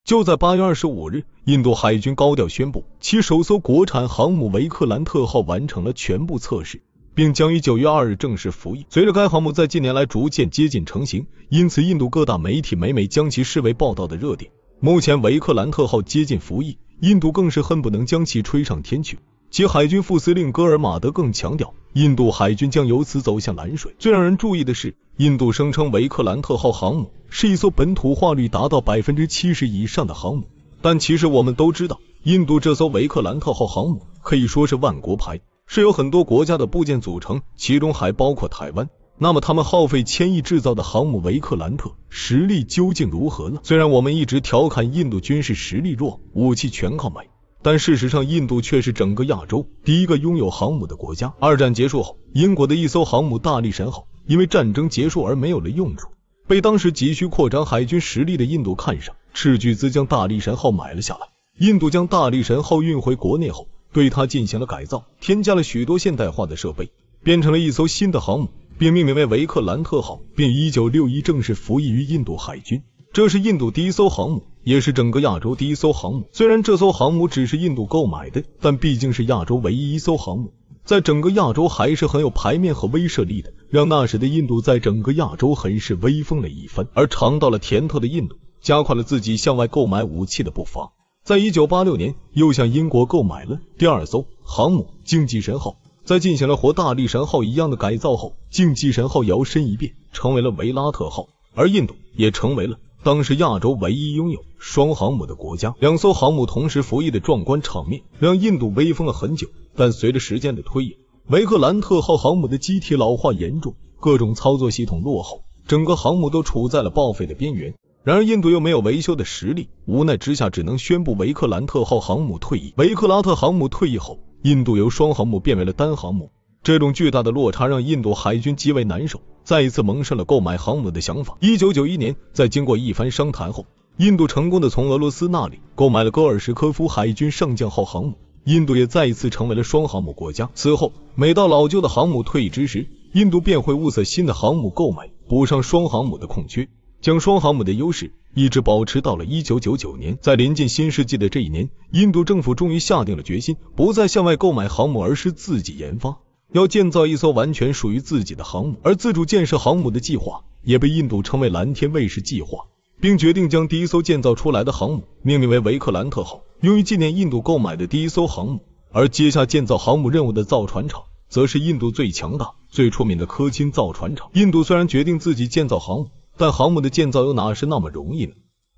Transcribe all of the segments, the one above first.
就在8月25日，印度海军高调宣布，其首艘国产航母维克兰特号完成了全部测试，并将于9月2日正式服役。随着该航母在近年来逐渐接近成型，因此印度各大媒体每将其视为报道的热点。目前维克兰特号接近服役，印度更是恨不能将其吹上天去。其海军副司令戈尔马德更强调，印度海军将由此走向蓝水。最让人注意的是，印度声称维克兰特号航母是一艘本土化率达到 70% 以上的航母，但其实我们都知道，印度这艘维克兰特号航母可以说是万国牌，是由很多国家的部件组成，其中还包括台湾。那么他们耗费1000亿制造的航母维克兰特实力究竟如何呢？虽然我们一直调侃印度军事实力弱，武器全靠买，但事实上印度却是整个亚洲第一个拥有航母的国家。二战结束后，英国的一艘航母大力神号因为战争结束而没有了用处，被当时急需扩张海军实力的印度看上，斥巨资将大力神号买了下来。印度将大力神号运回国内后，对它进行了改造，添加了许多现代化的设备，变成了一艘新的航母，并命名为维克兰特号，并1961正式服役于印度海军。这是印度第一艘航母，也是整个亚洲第一艘航母。虽然这艘航母只是印度购买的，但毕竟是亚洲唯一一艘航母，在整个亚洲还是很有排面和威慑力的，让那时的印度在整个亚洲很是威风了一番。而尝到了甜头的印度，加快了自己向外购买武器的步伐，在1986年又向英国购买了第二艘航母竞技神号。在进行了和大力神号一样的改造后，竞技神号摇身一变成为了维拉特号，而印度也成为了当时亚洲唯一拥有双航母的国家。两艘航母同时服役的壮观场面让印度威风了很久，但随着时间的推移，维克兰特号航母的机体老化严重，各种操作系统落后，整个航母都处在了报废的边缘。然而印度又没有维修的实力，无奈之下只能宣布维克兰特号航母退役。维克拉特航母退役后，印度由双航母变为了单航母，这种巨大的落差让印度海军极为难受，再一次萌生了购买航母的想法。1991年，在经过一番商谈后，印度成功的从俄罗斯那里购买了戈尔什科夫海军上将号航母，印度也再一次成为了双航母国家。此后，每到老旧的航母退役之时，印度便会物色新的航母购买，补上双航母的空缺，将双航母的优势一直保持到了1999年。在临近新世纪的这一年，印度政府终于下定了决心，不再向外购买航母，而是自己研发，要建造一艘完全属于自己的航母。而自主建设航母的计划也被印度称为蓝天卫士计划，并决定将第一艘建造出来的航母命名为维克兰特号，用于纪念印度购买的第一艘航母。而接下建造航母任务的造船厂则是印度最强大最出名的科钦造船厂。印度虽然决定自己建造航母，但航母的建造又哪是那么容易呢？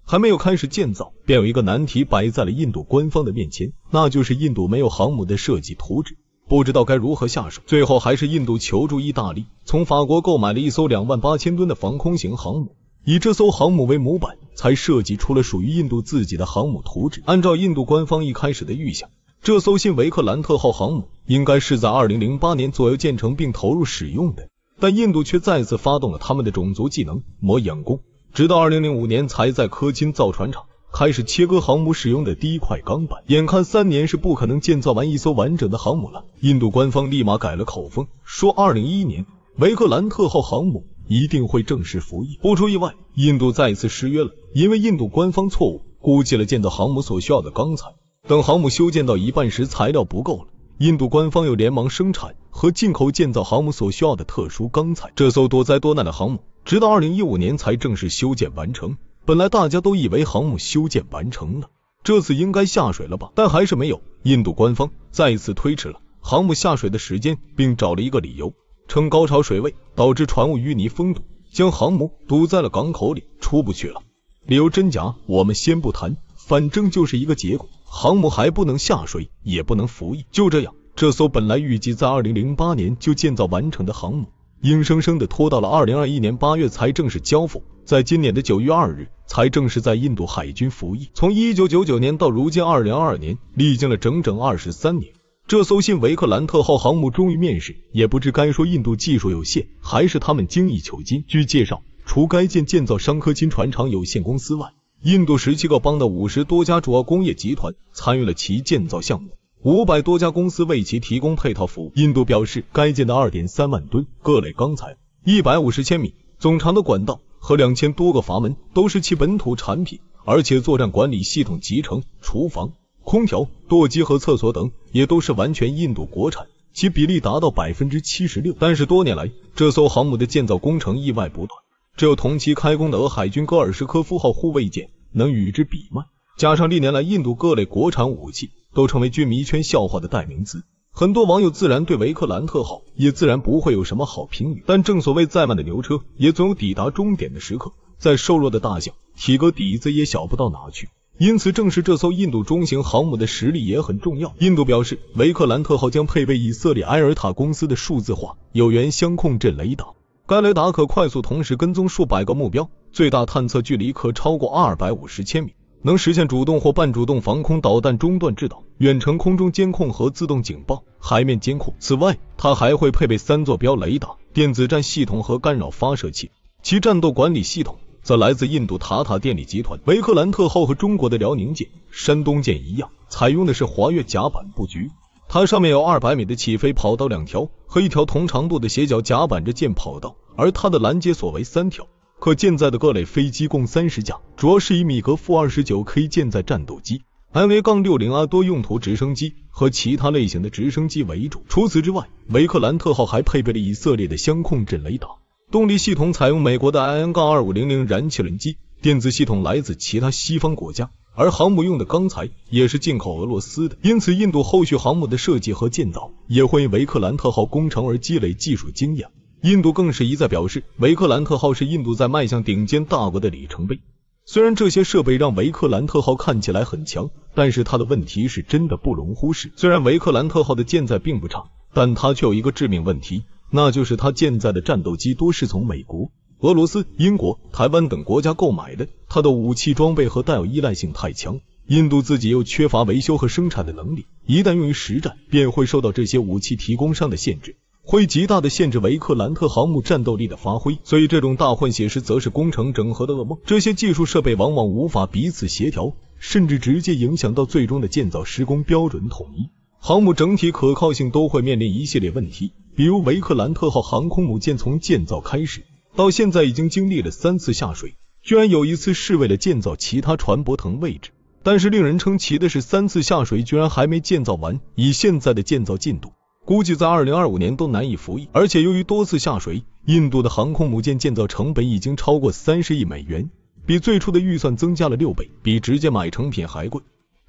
还没有开始建造，便有一个难题摆在了印度官方的面前，那就是印度没有航母的设计图纸，不知道该如何下手。最后还是印度求助意大利，从法国购买了一艘28000吨的防空型航母，以这艘航母为模板，才设计出了属于印度自己的航母图纸。按照印度官方一开始的预想，这艘新维克兰特号航母应该是在2008年左右建成并投入使用的，但印度却再次发动了他们的种族技能磨养工，直到2005年才在科钦造船厂开始切割航母使用的第一块钢板。眼看3年是不可能建造完一艘完整的航母了，印度官方立马改了口风，说2011年维克兰特号航母一定会正式服役。不出意外，印度再次失约了，因为印度官方错误估计了建造航母所需要的钢材，等航母修建到一半时材料不够了，印度官方又连忙生产和进口建造航母所需要的特殊钢材。这艘多灾多难的航母直到2015年才正式修建完成。本来大家都以为航母修建完成了，这次应该下水了吧，但还是没有。印度官方再一次推迟了航母下水的时间，并找了一个理由，称高潮水位导致船坞淤泥封堵，将航母堵在了港口里，出不去了。理由真假我们先不谈，反正就是一个结果，航母还不能下水，也不能服役。就这样，这艘本来预计在2008年就建造完成的航母，硬生生的拖到了2021年8月才正式交付，在今年的9月2日才正式在印度海军服役。从1999年到如今2022年，历经了整整23年，这艘新维克兰特号航母终于面世，也不知该说印度技术有限，还是他们精益求精。据介绍，除该建造商科钦船厂有限公司外，印度17个邦的50多家主要工业集团参与了其建造项目，500多家公司为其提供配套服务。印度表示，该建的 2.3万吨各类钢材、150千米总长的管道和2000多个阀门都是其本土产品，而且作战管理系统集成、厨房、空调、舵机和厕所等也都是完全印度国产，其比例达到 76%。但是多年来，这艘航母的建造工程意外不断，只有同期开工的俄海军戈尔什科夫号护卫舰能与之比卖。加上历年来印度各类国产武器都成为军迷圈笑话的代名词，很多网友自然对维克兰特号也自然不会有什么好评语。但正所谓再慢的牛车也总有抵达终点的时刻，再瘦弱的大象体格底子也小不到哪去，因此正是这艘印度中型航母的实力也很重要。印度表示，维克兰特号将配备以色列埃尔塔公司的数字化有源相控阵雷达，该雷达可快速同时跟踪数百个目标，最大探测距离可超过250千米，能实现主动或半主动防空导弹中断制导、远程空中监控和自动警报、海面监控。此外，它还会配备3座标雷达、电子战系统和干扰发射器。其战斗管理系统则来自印度塔塔电力集团。维克兰特号和中国的辽宁舰、山东舰一样，采用的是滑跃甲板布局。它上面有200米的起飞跑道2条和1条同长度的斜角甲板着舰跑道，而它的拦截索为3条。可舰载的各类飞机共30架，主要是以米格 -29K 舰载战斗机、MV-60A 多用途直升机和其他类型的直升机为主。除此之外，维克兰特号还配备了以色列的相控阵雷达，动力系统采用美国的 IN-2500 燃气轮机，电子系统来自其他西方国家，而航母用的钢材也是进口俄罗斯的。因此，印度后续航母的设计和建造也会因维克兰特号工程而积累技术经验。印度更是一再表示，维克兰特号是印度在迈向顶尖大国的里程碑。虽然这些设备让维克兰特号看起来很强，但是它的问题是真的不容忽视。虽然维克兰特号的舰载并不差，但它却有一个致命问题，那就是它舰载的战斗机多是从美国、俄罗斯、英国、台湾等国家购买的，它的武器装备和弹药依赖性太强，印度自己又缺乏维修和生产的能力，一旦用于实战，便会受到这些武器提供商的限制，会极大的限制维克兰特航母战斗力的发挥。所以这种大混血时则是工程整合的噩梦，这些技术设备往往无法彼此协调，甚至直接影响到最终的建造施工标准统一，航母整体可靠性都会面临一系列问题。比如维克兰特号航空母舰从建造开始到现在已经经历了3次下水，居然有1次是为了建造其他船舶腾位置，但是令人称奇的是3次下水居然还没建造完，以现在的建造进度估计在2025年都难以服役。而且由于多次下水，印度的航空母舰建造成本已经超过30亿美元，比最初的预算增加了6倍，比直接买成品还贵。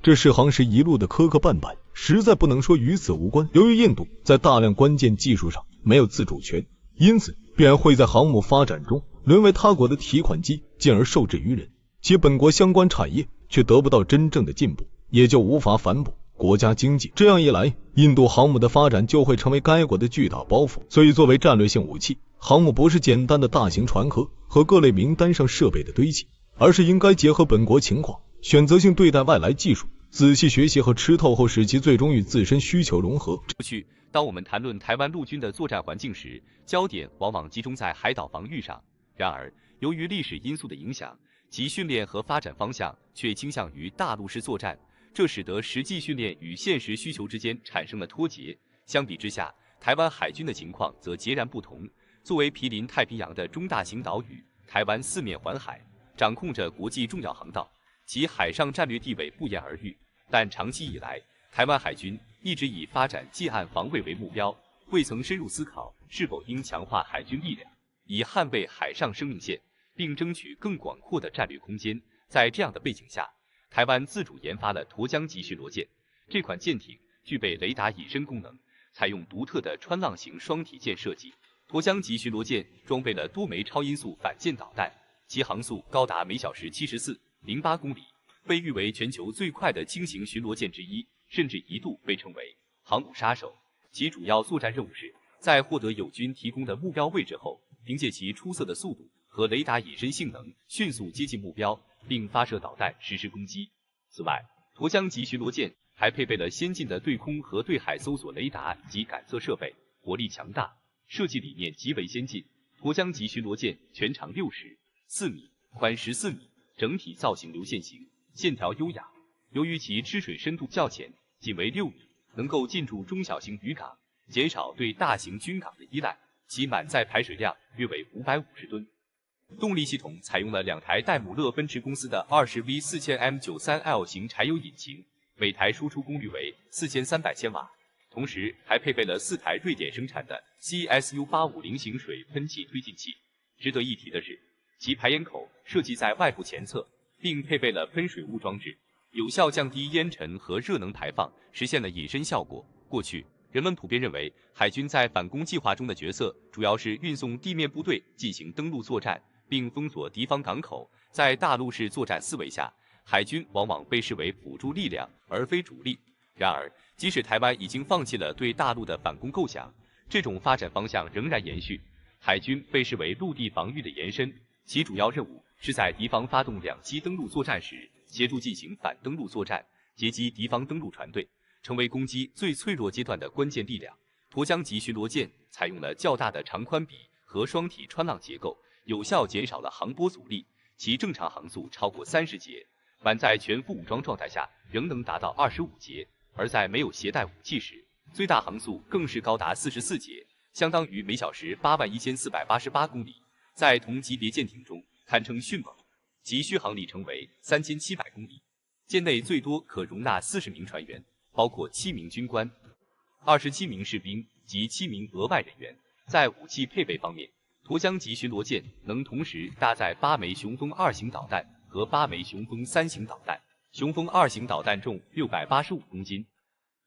这试航时一路的磕磕绊绊，实在不能说与此无关。由于印度在大量关键技术上没有自主权，因此必然会在航母发展中沦为他国的提款机，进而受制于人，其本国相关产业却得不到真正的进步，也就无法反哺国家经济。这样一来，印度航母的发展就会成为该国的巨大包袱。所以作为战略性武器，航母不是简单的大型船壳和各类名单上设备的堆砌，而是应该结合本国情况，选择性对待外来技术，仔细学习和吃透后，使其最终与自身需求融合。过去，当我们谈论台湾陆军的作战环境时，焦点往往集中在海岛防御上。然而，由于历史因素的影响，其训练和发展方向却倾向于大陆式作战，这使得实际训练与现实需求之间产生了脱节。相比之下，台湾海军的情况则截然不同。作为毗邻太平洋的中大型岛屿，台湾四面环海，掌控着国际重要航道，其海上战略地位不言而喻。但长期以来，台湾海军一直以发展近岸防卫为目标，未曾深入思考是否应强化海军力量，以捍卫海上生命线，并争取更广阔的战略空间。在这样的背景下，台湾自主研发了沱江级巡逻舰。这款舰艇具备雷达隐身功能，采用独特的穿浪型双体舰设计。沱江级巡逻舰装备了多枚超音速反舰导弹，其航速高达每小时74.08公里，被誉为全球最快的轻型巡逻舰之一，甚至一度被称为航母杀手。其主要作战任务是在获得友军提供的目标位置后，凭借其出色的速度和雷达隐身性能，迅速接近目标，并发射导弹实施攻击。此外，沱江级巡逻舰还配备了先进的对空和对海搜索雷达及感测设备，火力强大，设计理念极为先进。沱江级巡逻舰全长64米，宽14米，整体造型流线型，线条优雅。由于其吃水深度较浅，仅为6米，能够进驻中小型渔港，减少对大型军港的依赖。其满载排水量约为550吨。动力系统采用了2台戴姆勒奔驰公司的20V4000M93L 型柴油引擎，每台输出功率为4300千瓦，同时还配备了4台瑞典生产的 CSU850 型水喷气推进器。值得一提的是，其排烟口设计在外部前侧，并配备了喷水雾装置，有效降低烟尘和热能排放，实现了隐身效果。过去，人们普遍认为海军在反攻计划中的角色主要是运送地面部队进行登陆作战，并封锁敌方港口。在大陆式作战思维下，海军往往被视为辅助力量而非主力。然而，即使台湾已经放弃了对大陆的反攻构想，这种发展方向仍然延续。海军被视为陆地防御的延伸，其主要任务是在敌方发动2栖登陆作战时，协助进行反登陆作战，截击敌方登陆船队，成为攻击最脆弱阶段的关键力量。沱江级巡逻舰采用了较大的长宽比和双体穿浪结构，有效减少了航波阻力，其正常航速超过30节，满载全副武装状态下仍能达到25节，而在没有携带武器时，最大航速更是高达44节，相当于每小时81488公里。在同级别舰艇中堪称迅猛，其续航里程为3700公里。舰内最多可容纳40名船员，包括7名军官、27名士兵及7名额外人员。在武器配备方面，沱江级巡逻舰能同时搭载8枚雄风2型导弹和8枚雄风3型导弹。雄风2型导弹重685公斤，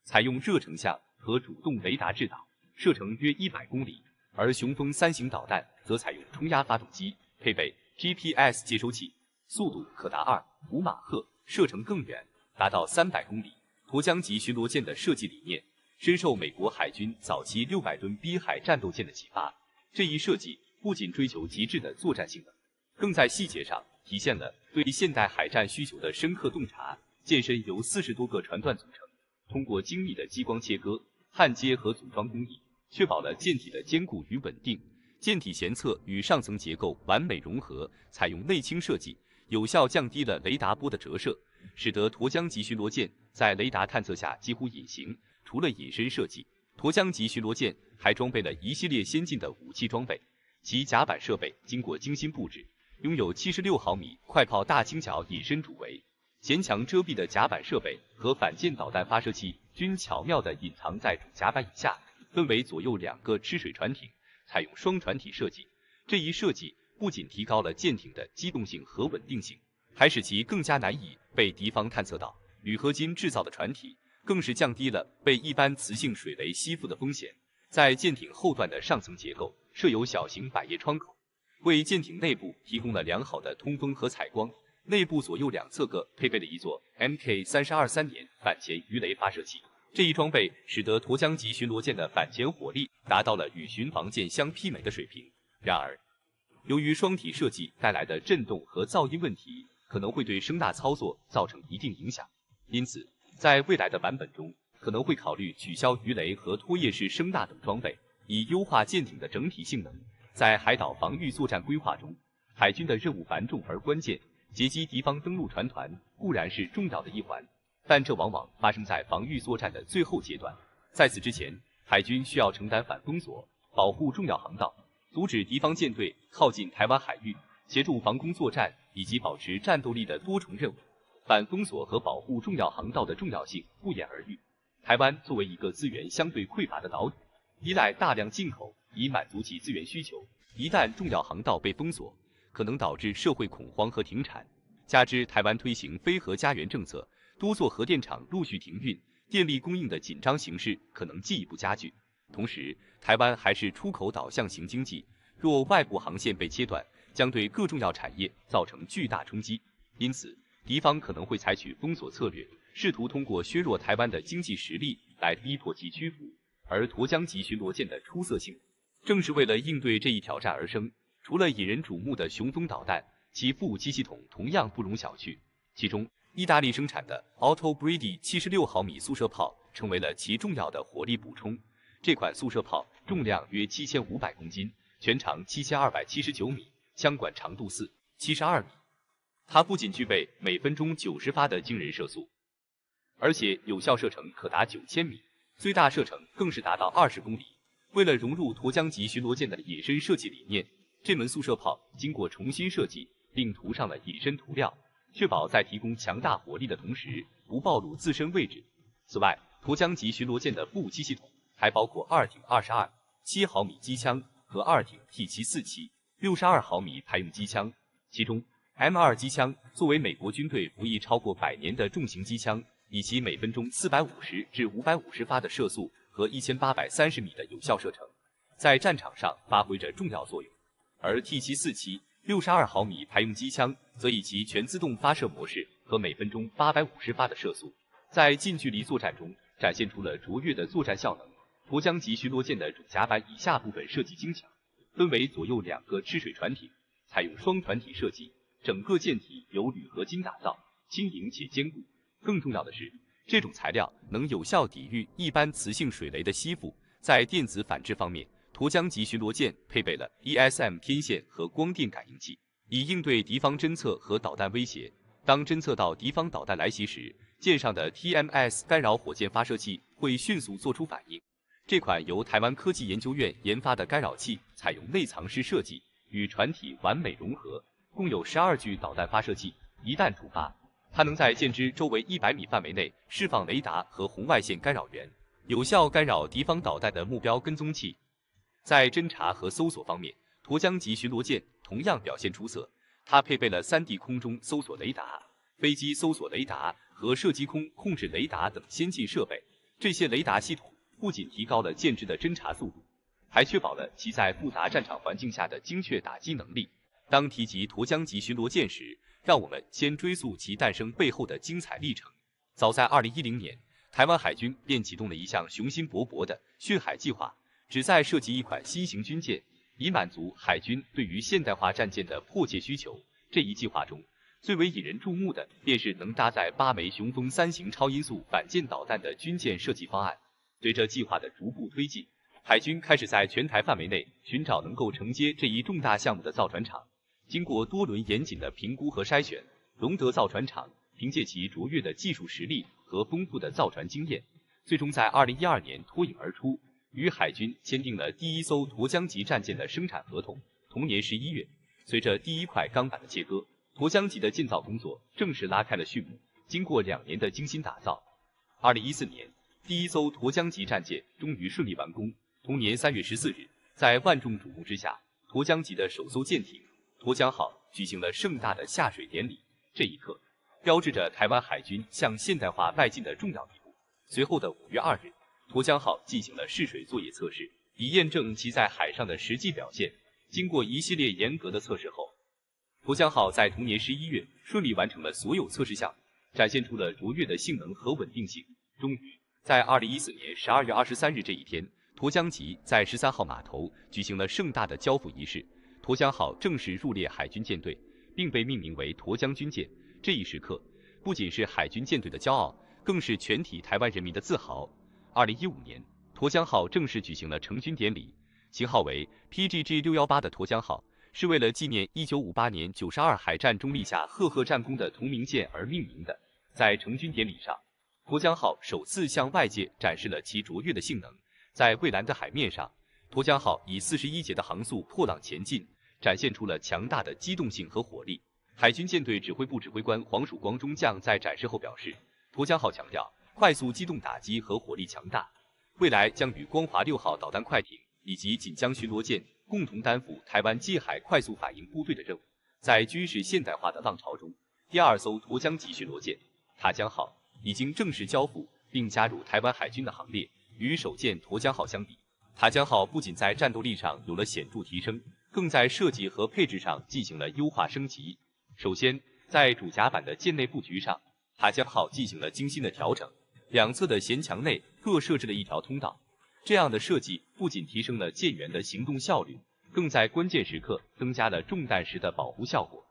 采用热成像和主动雷达制导，射程约100公里。而雄风3型导弹则采用冲压发动机，配备 GPS 接收器，速度可达2.5马赫，射程更远，达到300公里。沱江级巡逻舰的设计理念深受美国海军早期600吨逼海战斗舰的启发。这一设计不仅追求极致的作战性能，更在细节上体现了对现代海战需求的深刻洞察。舰身由40多个船段组成，通过精密的激光切割、焊接和组装工艺，确保了舰体的坚固与稳定。舰体舷侧与上层结构完美融合，采用内倾设计，有效降低了雷达波的折射，使得沱江级巡逻舰在雷达探测下几乎隐形。除了隐身设计，沱江级巡逻舰还装备了一系列先进的武器装备，其甲板设备经过精心布置，拥有76毫米快炮大倾角隐身主桅，舷墙遮蔽的甲板设备和反舰导弹发射器均巧妙地隐藏在主甲板以下，分为左右2个吃水船艇，采用双船体设计。这一设计不仅提高了舰艇的机动性和稳定性，还使其更加难以被敌方探测到。铝合金制造的船体更是降低了被一般磁性水雷吸附的风险。在舰艇后段的上层结构设有小型百叶窗口，为舰艇内部提供了良好的通风和采光。内部左右2侧各配备了一座 Mk32-3反潜鱼雷发射器。这一装备使得沱江级巡逻舰的反潜火力达到了与巡防舰相媲美的水平。然而，由于双体设计带来的震动和噪音问题，可能会对声纳操作造成一定影响，因此，在未来的版本中，可能会考虑取消鱼雷和拖曳式声纳等装备，以优化舰艇的整体性能。在海岛防御作战规划中，海军的任务繁重而关键，截击敌方登陆船团固然是重要的一环，但这往往发生在防御作战的最后阶段。在此之前，海军需要承担反封锁、保护重要航道、阻止敌方舰队靠近台湾海域、协助防空作战以及保持战斗力的多重任务。反封锁和保护重要航道的重要性不言而喻。台湾作为一个资源相对匮乏的岛屿，依赖大量进口以满足其资源需求。一旦重要航道被封锁，可能导致社会恐慌和停产。加之台湾推行非核家园政策，多座核电厂陆续停运，电力供应的紧张形势可能进一步加剧。同时，台湾还是出口导向型经济，若外部航线被切断，将对各重要产业造成巨大冲击。因此，敌方可能会采取封锁策略，试图通过削弱台湾的经济实力来逼迫其屈服。而沱江级巡逻舰的出色性能，正是为了应对这一挑战而生。除了引人瞩目的雄风导弹，其副武器系统同样不容小觑。其中，意大利生产的 Otto Brady 76毫米速射炮成为了其重要的火力补充。这款速射炮重量约7500公斤，全长7279米，枪管长度4.72米。它不仅具备每分钟90发的惊人射速，而且有效射程可达9000米，最大射程更是达到20公里。为了融入沱江级巡逻舰的隐身设计理念，这门速射炮经过重新设计，并涂上了隐身涂料，确保在提供强大火力的同时，不暴露自身位置。此外，沱江级巡逻舰的步机系统还包括2挺22 7毫米机枪和2挺 T747 62毫米排用机枪，其中 M2 机枪作为美国军队服役超过100年的重型机枪，以其每分钟450至550发的射速和1830米的有效射程，在战场上发挥着重要作用。而 T747 62毫米排用机枪则以其全自动发射模式和每分钟850发的射速，在近距离作战中展现出了卓越的作战效能。沱江级巡逻舰的主甲板以下部分设计精巧，分为左右2个吃水船艇，采用双船体设计，整个舰体由铝合金打造，轻盈且坚固。更重要的是，这种材料能有效抵御一般磁性水雷的吸附。在电子反制方面，沱江级巡逻舰配备了 ESM 天线和光电感应器，以应对敌方侦测和导弹威胁。当侦测到敌方导弹来袭时，舰上的 TMS 干扰火箭发射器会迅速做出反应。这款由台湾科技研究院研发的干扰器采用内藏式设计，与船体完美融合，共有12具导弹发射器。一旦触发，它能在舰只周围100米范围内释放雷达和红外线干扰源，有效干扰敌方导弹的目标跟踪器。在侦察和搜索方面，沱江级巡逻舰同样表现出色。它配备了3D 空中搜索雷达、飞机搜索雷达和射击空控制雷达等先进设备。这些雷达系统不仅提高了舰只的侦察速度，还确保了其在复杂战场环境下的精确打击能力。当提及沱江级巡逻舰时，让我们先追溯其诞生背后的精彩历程。早在2010年，台湾海军便启动了一项雄心勃勃的训海计划，旨在设计一款新型军舰，以满足海军对于现代化战舰的迫切需求。这一计划中，最为引人注目的便是能搭载8枚雄风3型超音速反舰导弹的军舰设计方案。随着计划的逐步推进，海军开始在全台范围内寻找能够承接这一重大项目的造船厂。经过多轮严谨的评估和筛选，龙德造船厂凭借其卓越的技术实力和丰富的造船经验，最终在2012年脱颖而出，与海军签订了第1艘沱江级战舰的生产合同。同年11月，随着第1块钢板的切割，沱江级的建造工作正式拉开了序幕。经过2年的精心打造，2014年，第1艘沱江级战舰终于顺利完工。同年3月14日，在万众瞩目之下，沱江级的首艘舰艇沱江号举行了盛大的下水典礼。这一刻，标志着台湾海军向现代化迈进的重要一步。随后的5月2日，沱江号进行了试水作业测试，以验证其在海上的实际表现。经过一系列严格的测试后，沱江号在同年11月顺利完成了所有测试项目，展现出了卓越的性能和稳定性。终于，在2014年12月23日这一天，沱江级在13号码头举行了盛大的交付仪式，沱江号正式入列海军舰队，并被命名为沱江军舰。这一时刻不仅是海军舰队的骄傲，更是全体台湾人民的自豪。2015年，沱江号正式举行了成军典礼，型号为 PGG618 的沱江号是为了纪念1958年92海战中立下赫赫战功的同名舰而命名的。在成军典礼上，沱江号首次向外界展示了其卓越的性能。在蔚蓝的海面上，沱江号以41节的航速破浪前进，展现出了强大的机动性和火力。海军舰队指挥部指挥官黄曙光中将在展示后表示，沱江号强调快速机动打击和火力强大，未来将与光华6号导弹快艇以及锦江巡逻舰共同担负台湾近海快速反应部队的任务。在军事现代化的浪潮中，第2艘沱江级巡逻舰塔江号已经正式交付，并加入台湾海军的行列。与首舰沱江号相比，塔江号不仅在战斗力上有了显著提升，更在设计和配置上进行了优化升级。首先，在主甲板的舰内布局上，塔江号进行了精心的调整，两侧的舷墙内各设置了一条通道。这样的设计不仅提升了舰员的行动效率，更在关键时刻增加了中弹时的保护效果，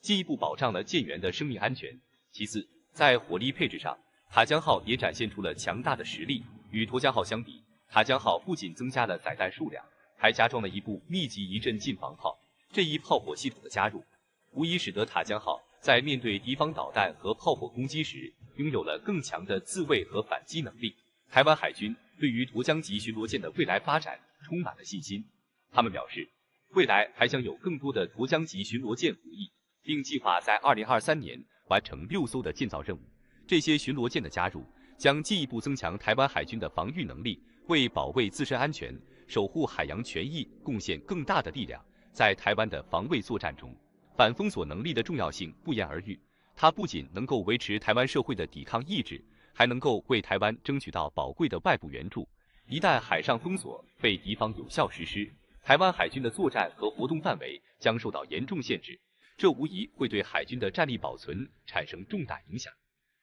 进一步保障了舰员的生命安全。其次，在火力配置上，塔江号也展现出了强大的实力。与沱江号相比，塔江号不仅增加了载弹数量，还加装了一部密集一阵近防炮。这一炮火系统的加入，无疑使得塔江号在面对敌方导弹和炮火攻击时，拥有了更强的自卫和反击能力。台湾海军对于沱江级巡逻舰的未来发展充满了信心。他们表示，未来还将有更多的沱江级巡逻舰服役，并计划在2023年完成6艘的建造任务。这些巡逻舰的加入将进一步增强台湾海军的防御能力，为保卫自身安全、守护海洋权益贡献更大的力量。在台湾的防卫作战中，反封锁能力的重要性不言而喻。它不仅能够维持台湾社会的抵抗意志，还能够为台湾争取到宝贵的外部援助。一旦海上封锁被敌方有效实施，台湾海军的作战和活动范围将受到严重限制，这无疑会对海军的战力保存产生重大影响。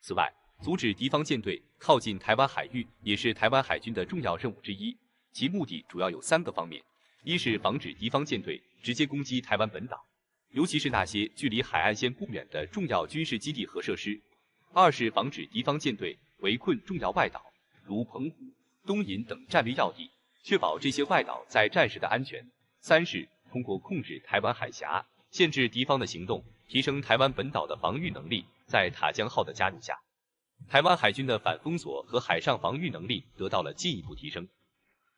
此外，阻止敌方舰队靠近台湾海域也是台湾海军的重要任务之一，其目的主要有3个方面：一是防止敌方舰队直接攻击台湾本岛，尤其是那些距离海岸线不远的重要军事基地和设施；二是防止敌方舰队围困重要外岛，如澎湖、东引等战略要地，确保这些外岛在战时的安全；三是通过控制台湾海峡，限制敌方的行动，提升台湾本岛的防御能力。在塔江号的加入下，台湾海军的反封锁和海上防御能力得到了进一步提升。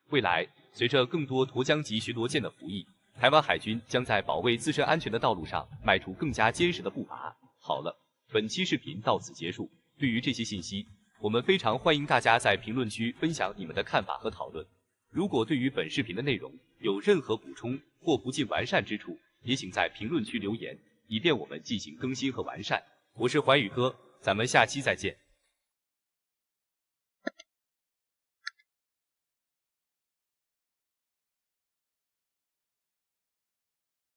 未来，随着更多沱江级巡逻舰的服役，台湾海军将在保卫自身安全的道路上迈出更加坚实的步伐。好了，本期视频到此结束。对于这些信息，我们非常欢迎大家在评论区分享你们的看法和讨论。如果对于本视频的内容有任何补充或不尽完善之处，也请在评论区留言，以便我们进行更新和完善。我是怀宇哥，咱们下期再见。